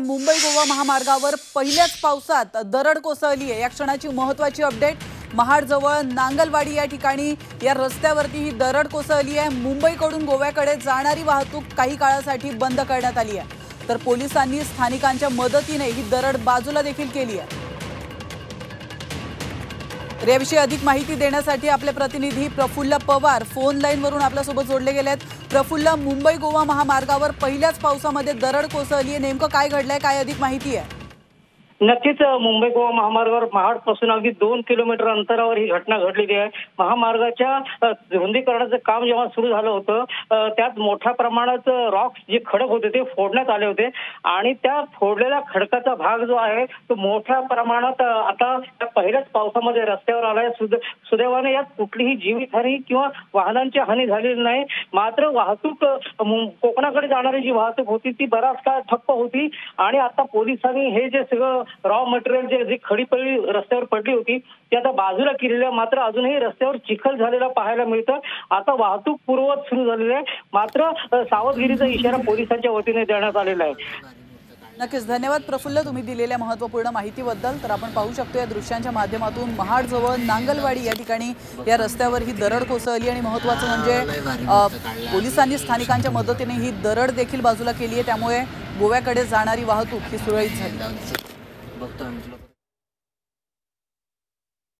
मुंबई गोवा महामार्गावर पहिल्याच पावसात दरड कोसळली आहे। या क्षणाची महत्त्वाची अपडेट। महाडजवळ नांगलवाडी या ठिकाणी या रस्त्यावरती ही दरड कोसळली आहे। मुंबईकडून गोव्याकडे जाणारी वाहतूक काही काळासाठी बंद करण्यात आली आहे। तर पोलिसांनी स्थानिकांच्या मदतीने ही दरड बाजूला देखील केली आहे। याविषयी अधिक माहिती देण्यासाठी आपले प्रतिनिधी प्रफुल्ल पवार फोन लाईन वरून आपल्या सोबत जोडले गेले आहेत। प्रफुल्ल, मुंबई गोवा महामार्गावर पहिल्याच पावसामध्ये दरड कोसळली आहे, नेमकं काय घडलंय, काय अधिक माहिती आहे? नक्कीच मुंबई गोवा महामार्गावर महाडपासून अगदी 2 किलोमीटर अंतरावर ही घटना घडलेली आहे। महामार्गाच्या रुंदीकरणाचं काम जेव्हा सुरू झालं होतं त्यात मोठ्या प्रमाणात रॉक्स जे खडक होते ते फोडण्यात आले होते आणि त्या फोडलेल्या खडकाचा भाग जो आहे तो मोठ्या प्रमाणात आता पहिल्याच पावसामध्ये रस्त्यावर आलाय। सुदैवाने यात कुठलीही जीवितहानी किंवा वाहनांची हानी झालेली नाही। मात्र वाहतूक कोकणाकडे जाणारी जी वाहतूक होती ती बराच काळ ठप्प होती आणि आता पोलिसांनी हे जे सगळं रॉ मटेरियल जी खडी पडली रस्त्यावर पडली होती ती आता बाजूला केलेली आहे। मात्र अजूनही रस्त्यावर चिखल झालेला पाहायला मिळतं। आता वाहतूक पूर्ववत सुरू झालेली आहे, मात्र सावधगिरीचा इशारा पोलिसांच्या वतीने देण्यात आलेला आहे। नक्कीच धन्यवाद प्रफुल्ल, तुम्ही दिलेल्या महत्त्वपूर्ण माहितीबद्दल। तर आपण पाहू शकतो या दृश्यांच्या माध्यमातून महाडजवळ नांगलवाडी या ठिकाणी या रस्त्यावर ही दरड कोसळली आणि महत्त्वाचं म्हणजे पोलिसांनी स्थानिकांच्या मदतीने ही दरड देखील बाजूला केली आहे। त्यामुळे गोव्याकडे जाणारी वाहतूक ही सुरळीत झाली।